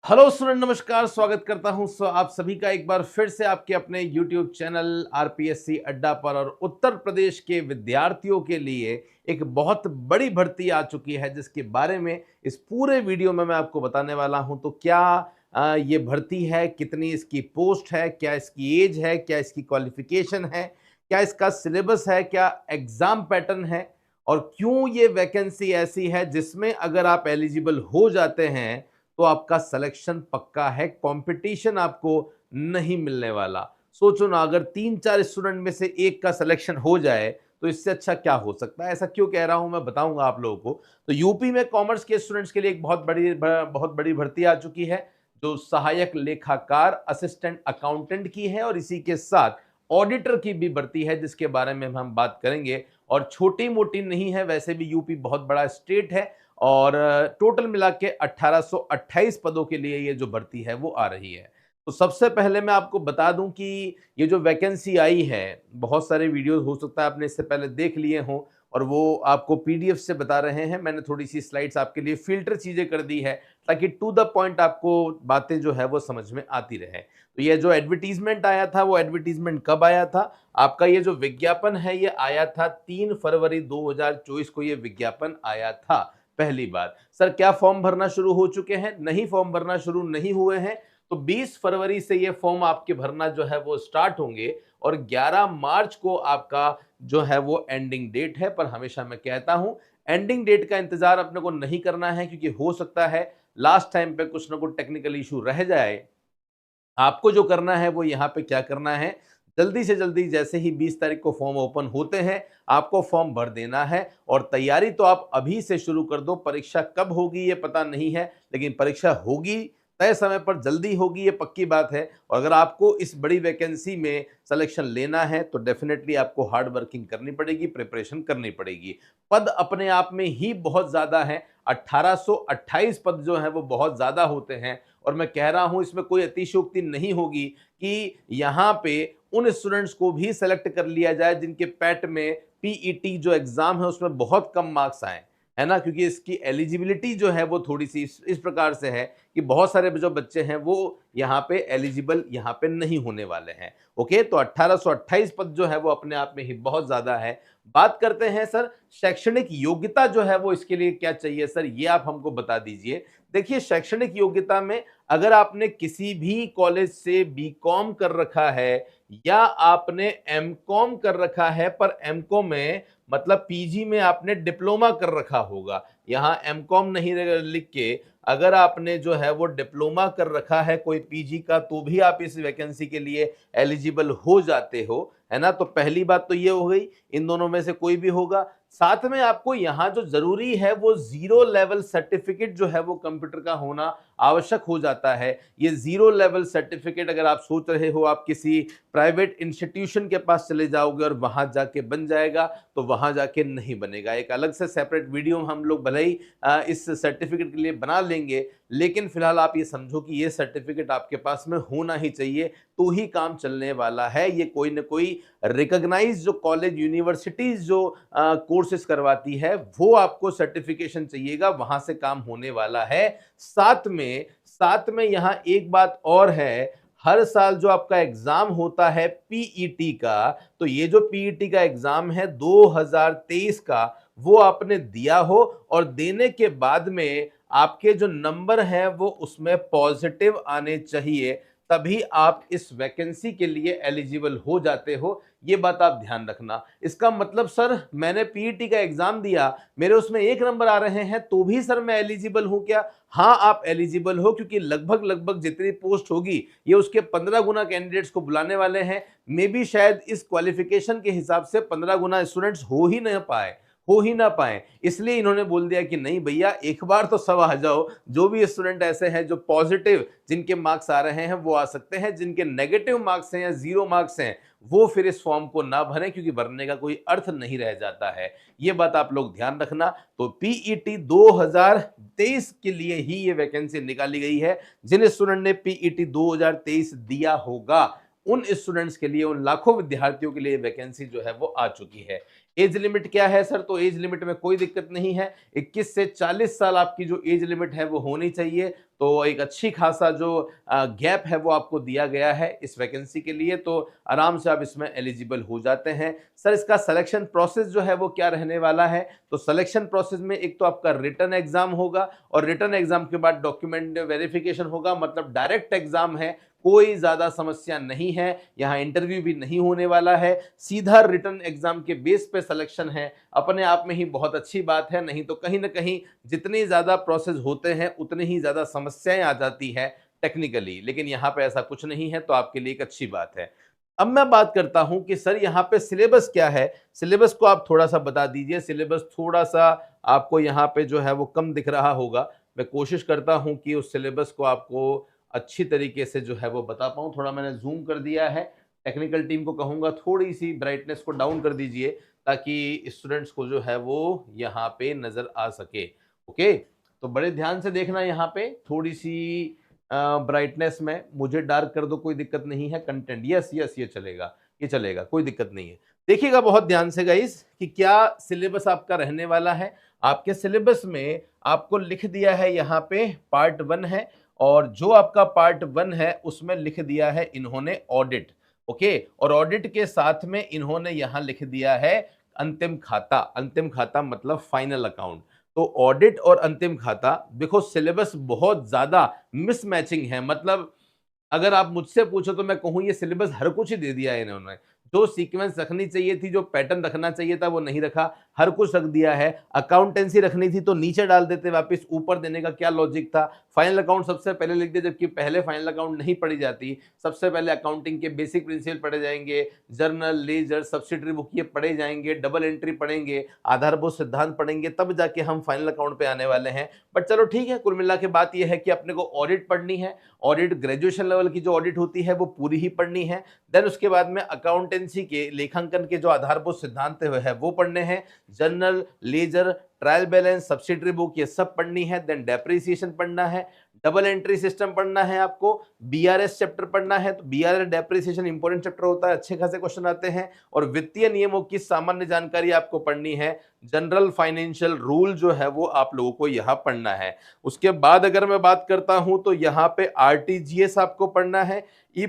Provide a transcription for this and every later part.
Hello student, नमस्कार। स्वागत करता हूं आप सभी का एक बार फिर से आपके अपने YouTube चैनल आरपीएससी अड्डा पर। और उत्तर प्रदेश के विद्यार्थियों के लिए एक बहुत बड़ी भर्ती आ चुकी है, जिसके बारे में इस पूरे वीडियो में मैं आपको बताने वाला हूं। तो क्या ये भर्ती है, कितनी इसकी पोस्ट है, क्या इसकी एज है, क्या इसकी क्वालिफिकेशन है, क्या इसका सिलेबस है, क्या एग्जाम पैटर्न है, और क्यों ये वैकेंसी ऐसी है जिसमें अगर आप एलिजिबल हो जाते हैं तो आपका सिलेक्शन पक्का है, कंपटीशन आपको नहीं मिलने वाला। सोचो ना, अगर 3-4 स्टूडेंट में से एक का सिलेक्शन हो जाए तो इससे अच्छा क्या हो सकता है। ऐसा क्यों कह रहा हूं मैं बताऊंगा आप लोगों को। तो यूपी में कॉमर्स के स्टूडेंट्स के लिए एक बहुत बड़ी भर्ती आ चुकी है, जो सहायक लेखाकार असिस्टेंट अकाउंटेंट की है, और इसी के साथ ऑडिटर की भी भर्ती है, जिसके बारे में हम बात करेंगे। और छोटी मोटी नहीं है, वैसे भी यूपी बहुत बड़ा स्टेट है, और टोटल मिला के 1828 पदों के लिए ये जो भर्ती है वो आ रही है। तो सबसे पहले मैं आपको बता दूं कि ये जो वैकेंसी आई है, बहुत सारे वीडियोस हो सकता है आपने इससे पहले देख लिए हों, और वो आपको पीडीएफ से बता रहे हैं। मैंने थोड़ी सी स्लाइड्स आपके लिए फिल्टर चीजें कर दी है, ताकि टू द पॉइंट आपको बातें जो है वो समझ में आती रहे। तो ये जो एडवर्टीजमेंट आया था, वो एडवर्टीजमेंट कब आया था? आपका ये जो विज्ञापन है ये आया था 3 फरवरी 2024 को, ये विज्ञापन आया था। पहली बात, सर क्या फॉर्म भरना शुरू हो चुके हैं? नहीं, फॉर्म भरना शुरू नहीं हुए हैं। तो 20 फरवरी से ये फॉर्म आपके भरना जो है वो स्टार्ट होंगे, और 11 मार्च को आपका जो है वो एंडिंग डेट है। पर हमेशा मैं कहता हूं, एंडिंग डेट का इंतजार अपने को नहीं करना है, क्योंकि हो सकता है लास्ट टाइम पे कुछ ना कुछ टेक्निकल इशू रह जाए। आपको जो करना है वो यहाँ पे क्या करना है, जल्दी से जल्दी जैसे ही 20 तारीख को फॉर्म ओपन होते हैं, आपको फॉर्म भर देना है। और तैयारी तो आप अभी से शुरू कर दो। परीक्षा कब होगी ये पता नहीं है, लेकिन परीक्षा होगी, तय समय पर जल्दी होगी, ये पक्की बात है। और अगर आपको इस बड़ी वैकेंसी में सिलेक्शन लेना है तो डेफिनेटली आपको हार्ड वर्किंग करनी पड़ेगी, प्रिपरेशन करनी पड़ेगी। पद अपने आप में ही बहुत ज्यादा है, 1828 पद जो है वो बहुत ज्यादा होते हैं। और मैं कह रहा हूं, इसमें कोई अतिशयोक्ति नहीं होगी कि यहां पे उन स्टूडेंट्स को भी सेलेक्ट कर लिया जाए जिनके पैट में पीईटी जो एग्जाम है उसमें बहुत कम मार्क्स आए, है ना। क्योंकि इसकी एलिजिबिलिटी जो है वो थोड़ी सी इस प्रकार से है कि बहुत सारे जो बच्चे हैं वो यहाँ पे एलिजिबल यहाँ पे नहीं होने वाले हैं। ओके, तो 1828 पद जो है वो अपने आप में ही बहुत ज्यादा है। बात करते हैं सर, शैक्षणिक योग्यता जो है वो इसके लिए क्या चाहिए सर, ये आप हमको बता दीजिए। देखिए, शैक्षणिक योग्यता में अगर आपने किसी भी कॉलेज से बीकॉम कर रखा है, या आपने एमकॉम कर रखा है, पर एमकॉम में मतलब पीजी में आपने डिप्लोमा कर रखा होगा, यहाँ एमकॉम नहीं लिख के अगर आपने जो है वो डिप्लोमा कर रखा है कोई पीजी का, तो भी आप इस वैकेंसी के लिए एलिजिबल हो जाते हो, है ना। तो पहली बात तो ये हो गई, इन दोनों में से कोई भी होगा। साथ में आपको यहाँ जो जरूरी है वो 0 लेवल सर्टिफिकेट जो है वो कंप्यूटर का होना आवश्यक हो जाता है। ये 0 लेवल सर्टिफिकेट अगर आप सोच रहे हो आप किसी प्राइवेट इंस्टीट्यूशन के पास चले जाओगे और वहां जाके बन जाएगा, तो वहां जाके नहीं बनेगा। एक अलग से सेपरेट वीडियो हम लोग भले ही इस सर्टिफिकेट के लिए बना लेंगे, लेकिन फिलहाल आप ये समझो कि ये सर्टिफिकेट आपके पास में होना ही चाहिए, तो ही काम चलने वाला है। ये कोई ना कोई रिकॉग्नाइज जो कॉलेज यूनिवर्सिटीज जो कोर्सेज करवाती है, वो आपको सर्टिफिकेशन चाहिएगा, वहां से काम होने वाला है। साथ में यहाँ एक बात और है, हर साल जो आपका एग्जाम होता है पीईटी का, तो ये जो पीईटी का एग्जाम है 2023 का, वो आपने दिया हो, और देने के बाद में आपके जो नंबर हैं वो उसमें पॉजिटिव आने चाहिए, तभी आप इस वैकेंसी के लिए एलिजिबल हो जाते हो। ये बात आप ध्यान रखना। इसका मतलब सर मैंने पीईटी का एग्जाम दिया, मेरे उसमें 1 नंबर आ रहे हैं, तो भी सर मैं एलिजिबल हूं क्या? हाँ, आप एलिजिबल हो, क्योंकि लगभग लगभग जितनी पोस्ट होगी ये उसके 15 गुना कैंडिडेट्स को बुलाने वाले हैं। मे बी शायद इस क्वालिफिकेशन के हिसाब से 15 गुना स्टूडेंट्स हो ही ना पाए, इसलिए इन्होंने बोल दिया कि नहीं भैया, एक बार तो सब आ जाओ। जो भी स्टूडेंट ऐसे हैं जो पॉजिटिव जिनके मार्क्स आ रहे हैं वो आ सकते हैं, जिनके नेगेटिव मार्क्स हैं या 0 मार्क्स हैं वो फिर इस फॉर्म को ना भरें, क्योंकि भरने का कोई अर्थ नहीं रह जाता है। ये बात आप लोग ध्यान रखना। तो पीईटी 2023 के लिए ही ये वैकेंसी निकाली गई है। जिन स्टूडेंट ने पीईटी 2023 दिया होगा उन स्टूडेंट्स के लिए, उन लाखों विद्यार्थियों के लिए वैकेंसी जो है वो आ चुकी है। एज लिमिट क्या है सर? तो एज लिमिट में कोई दिक्कत नहीं है, 21 से 40 साल आपकी जो एज लिमिट है वो होनी चाहिए। तो एक अच्छी खासा जो गैप है वो आपको दिया गया है इस वैकेंसी के लिए, तो आराम से आप इसमें एलिजिबल हो जाते हैं। सर इसका सिलेक्शन प्रोसेस जो है वो क्या रहने वाला है? तो सिलेक्शन प्रोसेस में एक तो आपका रिटन एग्जाम होगा और रिटन एग्जाम के बाद डॉक्यूमेंट वेरिफिकेशन होगा, मतलब डायरेक्ट एग्जाम है, कोई ज्यादा समस्या नहीं है, यहां इंटरव्यू भी नहीं होने वाला है, सीधा रिटन एग्जाम के बेस पे सिलेक्शन है। अपने आप में ही बहुत अच्छी बात है, नहीं तो कहीं ना कहीं जितनी ज्यादा प्रोसेस होते हैं उतनी ही ज्यादा समस्याएं आ जाती है टेक्निकली, लेकिन यहाँ पे ऐसा कुछ नहीं है, तो आपके लिए एक अच्छी बात है। अब मैं बात करता हूं कि सर यहाँ पे सिलेबस क्या है, सिलेबस को आप थोड़ा सा बता दीजिए। सिलेबस थोड़ा सा आपको यहाँ पे जो है वो कम दिख रहा होगा, मैं कोशिश करता हूं कि उस सिलेबस को आपको अच्छी तरीके से जो है वो बता पाऊं। थोड़ा मैंने जूम कर दिया है, टेक्निकल टीम को कहूंगा थोड़ी सी ब्राइटनेस को डाउन कर दीजिए ताकि स्टूडेंट्स को जो है वो यहाँ पे नजर आ सके। ओके, तो बड़े ध्यान से देखना, यहाँ पे थोड़ी सी ब्राइटनेस में मुझे डार्क कर दो, कोई दिक्कत नहीं है। कंटेंट यस यस ये चलेगा, ये चलेगा, कोई दिक्कत नहीं है। देखिएगा बहुत ध्यान से गाइस कि क्या सिलेबस आपका रहने वाला है। आपके सिलेबस में आपको लिख दिया है यहाँ पे पार्ट 1 है, और जो आपका पार्ट 1 है उसमें लिख दिया है इन्होंने ऑडिट। ओके, और ऑडिट के साथ में इन्होंने यहां लिख दिया है अंतिम खाता। अंतिम खाता मतलब फाइनल अकाउंट। तो ऑडिट और अंतिम खाता, देखो सिलेबस बहुत ज्यादा मिसमैचिंग है, मतलब अगर आप मुझसे पूछो तो मैं कहूं ये सिलेबस हर कुछ ही दे दिया है इन्होंने। जो सीक्वेंस रखनी चाहिए थी, जो पैटर्न रखना चाहिए था वो नहीं रखा, हर कुछ रख दिया है। अकाउंटेंसी रखनी थी तो नीचे डाल देते, वापस ऊपर देने का क्या लॉजिक था? फाइनल अकाउंट सबसे पहले लिख दे, जबकि पहले फाइनल अकाउंट नहीं पढ़ी जाती। सबसे पहले अकाउंटिंग के बेसिक प्रिंसिपल पढ़े जाएंगे, जर्नल, लेजर, सब्सिडरी बुक ये पढ़े जाएंगे, डबल एंट्री पढ़ेंगे, आधारभूत सिद्धांत पढ़ेंगे, तब जाके हम फाइनल अकाउंट पे आने वाले हैं। बट चलो ठीक है, कुल मिला के बात यह है कि अपने को ऑडिट पढ़नी है। ऑडिट ग्रेजुएशन लेवल की जो ऑडिट होती है वो पूरी ही पढ़नी है। देन उसके बाद में अकाउंटेंसी के लेखांकन के जो आधारभूत सिद्धांत है वो पढ़ने हैं। Journal, ledger, trial balance, subsidiary book ये सब पढ़नी है। देन डेप्रिसिएशन पढ़ना है, डबल एंट्री सिस्टम पढ़ना है, आपको बीआरएस चैप्टर पढ़ना है। तो बीआरएस डेप्रिसिएशन इंपॉर्टेंट चैप्टर होता है, अच्छे खासे क्वेश्चन आते हैं। और वित्तीय नियमों की सामान्य जानकारी आपको पढ़नी है। जनरल फाइनेंशियल रूल जो है वो आप लोगों को यहाँ पढ़ना है। उसके बाद अगर मैं बात करता हूं तो यहाँ पे आरटीजीएस आपको पढ़ना है। ई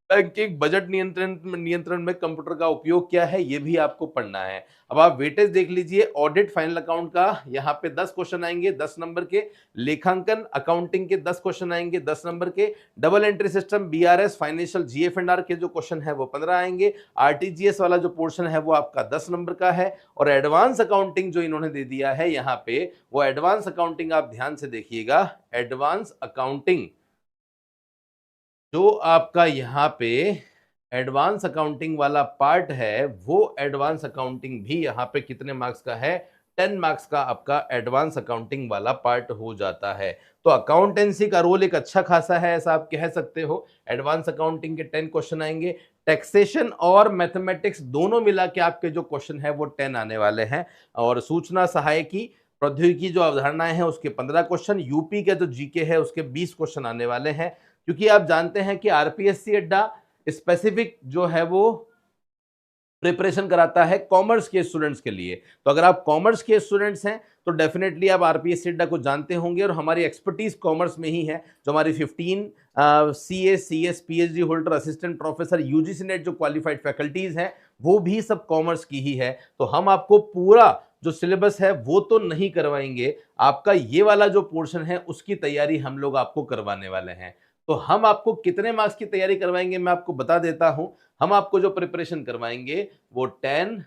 बैंकिंग, बजट नियंत्रण में कंप्यूटर का उपयोग क्या है ये भी आपको पढ़ना है। अब आप वेटेज देख लीजिए, ऑडिट फाइनल अकाउंट का यहाँ पे 10 क्वेश्चन आएंगे 10 नंबर के, लेखांकन अकाउंटिंग के 10 क्वेश्चन आएंगे 10 नंबर के, double entry system, BRS, financial, GFR के जो क्वेश्चन है वो 15 आएंगे, आरटीजीएस वाला जो पोर्शन है वो आपका 10 नंबर का है। और एडवांस अकाउंटिंग जो इन्होंने दे दिया है यहाँ पे, वो एडवांस अकाउंटिंग आप ध्यान से देखिएगा। एडवांस अकाउंटिंग जो आपका यहाँ पे एडवांस अकाउंटिंग वाला पार्ट है, वो एडवांस अकाउंटिंग भी यहाँ पे कितने मार्क्स का है? 10 मार्क्स का आपका एडवांस अकाउंटिंग वाला पार्ट हो जाता है। तो अकाउंटेंसी का रोल एक अच्छा खासा है, ऐसा आप कह सकते हो। एडवांस अकाउंटिंग के 10 क्वेश्चन आएंगे। टैक्सेशन और मैथमेटिक्स दोनों मिला के आपके जो क्वेश्चन है वो 10 आने वाले हैं। और सूचना सहायकी, प्रौद्योगिकी जो अवधारणाएं हैं उसके 15 क्वेश्चन, यूपी के जो जीके है उसके 20 क्वेश्चन आने वाले हैं। क्योंकि आप जानते हैं कि आरपीएससी अड्डा स्पेसिफिक जो है वो प्रिपरेशन कराता है कॉमर्स के स्टूडेंट्स के लिए। तो अगर आप कॉमर्स के स्टूडेंट्स हैं तो डेफिनेटली आप आरपीएससी अड्डा को जानते होंगे, और हमारी एक्सपर्टीज कॉमर्स में ही है। जो हमारी 15 CA, CS, PhD holder, assistant professor, UGC net जो क्वालिफाइड फैकल्टीज हैं वो भी सब कॉमर्स की ही है। तो हम आपको पूरा जो सिलेबस है वो तो नहीं करवाएंगे, आपका ये वाला जो पोर्शन है उसकी तैयारी हम लोग आपको करवाने वाले हैं। तो हम आपको कितने मार्क्स की तैयारी करवाएंगे मैं आपको बता देता हूं। हम आपको जो प्रिपरेशन करवाएंगे वो 10,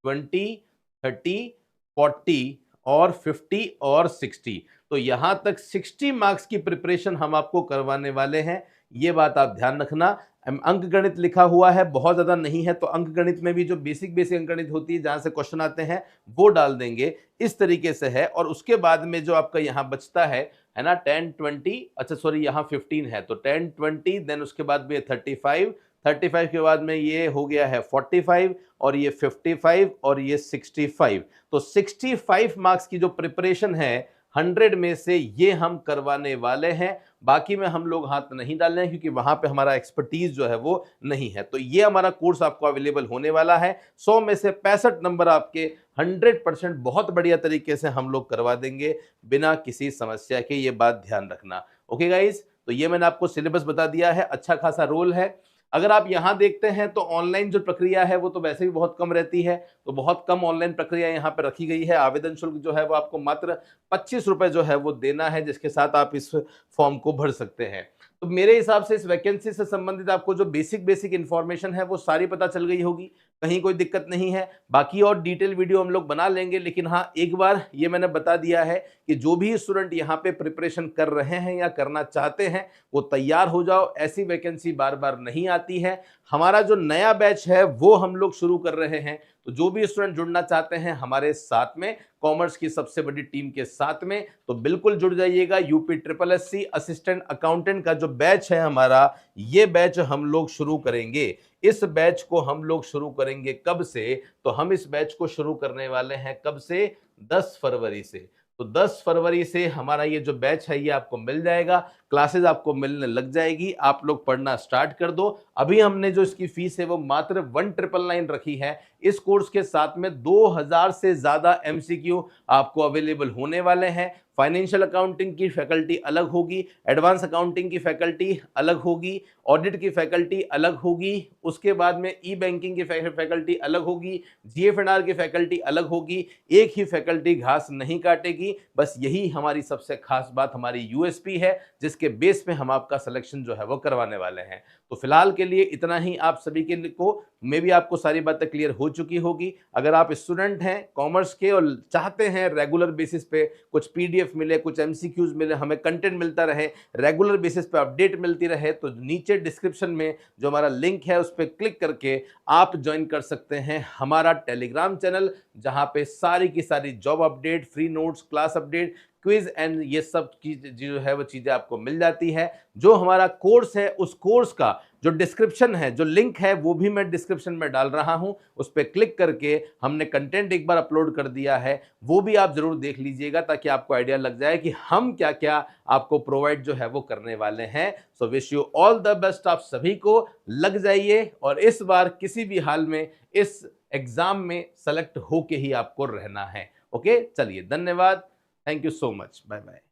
20, 30, 40 और 50 और 60, तो यहां तक 60 मार्क्स की प्रिपरेशन हम आपको करवाने वाले हैं। ये बात आप ध्यान रखना। अंक गणित लिखा हुआ है, बहुत ज्यादा नहीं है, तो अंक गणित में भी जो बेसिक अंक गणित होती है जहां से क्वेश्चन आते हैं वो डाल देंगे, इस तरीके से है। और उसके बाद में जो आपका यहाँ बचता है ना 10, 20, अच्छा सॉरी यहाँ 15 है, तो 10, 20, देन उसके बाद में 35, 35 के बाद में ये हो गया है 45, और ये 55 और ये 65। तो 65 मार्क्स की जो प्रिपरेशन है 100 में से ये हम करवाने वाले हैं। बाकी में हम लोग हाथ नहीं डाल रहे हैं क्योंकि वहां पे हमारा एक्सपर्टीज जो है वो नहीं है। तो ये हमारा कोर्स आपको अवेलेबल होने वाला है। 100 में से 65 नंबर आपके 100% बहुत बढ़िया तरीके से हम लोग करवा देंगे बिना किसी समस्या के, ये बात ध्यान रखना। ओके गाइज, तो ये मैंने आपको सिलेबस बता दिया है, अच्छा खासा रोल है। अगर आप यहां देखते हैं तो ऑनलाइन जो प्रक्रिया है वो तो वैसे भी बहुत कम रहती है, तो बहुत कम ऑनलाइन प्रक्रिया यहां पर रखी गई है। आवेदन शुल्क जो है वो आपको मात्र 25 रुपए जो है वो देना है, जिसके साथ आप इस फॉर्म को भर सकते हैं। तो मेरे हिसाब से इस वैकेंसी से संबंधित आपको जो बेसिक इंफॉर्मेशन है वो सारी पता चल गई होगी, कहीं कोई दिक्कत नहीं है। बाकी और डिटेल वीडियो हम लोग बना लेंगे, लेकिन हाँ एक बार ये मैंने बता दिया है कि जो भी स्टूडेंट यहाँ पे प्रिपरेशन कर रहे हैं या करना चाहते हैं वो तैयार हो जाओ, ऐसी वैकेंसी बार बार नहीं आती है। हमारा जो नया बैच है वो हम लोग शुरू कर रहे हैं, तो जो भी स्टूडेंट जुड़ना चाहते हैं हमारे साथ में, कॉमर्स की सबसे बड़ी टीम के साथ में, तो बिल्कुल जुड़ जाइएगा। UP triple SC assistant accountant का जो बैच है हमारा, ये बैच हम लोग शुरू करेंगे। इस बैच को हम लोग शुरू करेंगे कब से, तो हम इस बैच को शुरू करने वाले हैं कब से, 10 फरवरी से। तो 10 फरवरी से हमारा ये जो बैच है ये आपको मिल जाएगा, क्लासेस आपको मिलने लग जाएगी, आप लोग पढ़ना स्टार्ट कर दो। अभी हमने जो इसकी फीस है वो मात्र 1999 रखी है। इस कोर्स के साथ में 2000 से ज्यादा एमसीक्यू आपको अवेलेबल होने वाले हैं। फाइनेंशियल अकाउंटिंग की फैकल्टी अलग होगी, एडवांस अकाउंटिंग की फैकल्टी अलग होगी, ऑडिट की फैकल्टी अलग होगी, उसके बाद में ई बैंकिंग की फैकल्टी अलग होगी, जीएफएनआर की फैकल्टी अलग होगी। एक ही फैकल्टी घास नहीं काटेगी, बस यही हमारी सबसे खास बात, हमारी यूएसपी है, जिसके बेस पे हम आपका सिलेक्शन जो है वो करवाने वाले हैं। तो फिलहाल के लिए इतना ही। आप सभी के को मे भी आपको सारी बातें क्लियर हो चुकी होगी। अगर आप स्टूडेंट हैं कॉमर्स के और चाहते हैं रेगुलर बेसिस पे कुछ पीडीएफ मिले, कुछ एमसीक्यूज मिले, हमें कंटेंट मिलता रहे, रेगुलर बेसिस पे अपडेट मिलती रहे, तो नीचे डिस्क्रिप्शन में जो हमारा लिंक है उस पर क्लिक करके आप ज्वाइन कर सकते हैं हमारा टेलीग्राम चैनल, जहां पे सारी की सारी job update, free notes, class update, quiz and ये सब चीज जो है वो चीजें आपको मिल जाती है। जो हमारा कोर्स है उस कोर्स का जो डिस्क्रिप्शन है, जो लिंक है, वो भी मैं डिस्क्रिप्शन में डाल रहा हूं, उस पर क्लिक करके हमने कंटेंट एक बार अपलोड कर दिया है, वो भी आप जरूर देख लीजिएगा ताकि आपको आइडिया लग जाए कि हम क्या क्या आपको प्रोवाइड जो है वो करने वाले हैं। So wish you all the best. आप सभी को लग जाइए और इस बार किसी भी हाल में इस एग्जाम में सेलेक्ट होके ही आपको रहना है। ओके, चलिए, धन्यवाद। Thank you so much. Bye bye.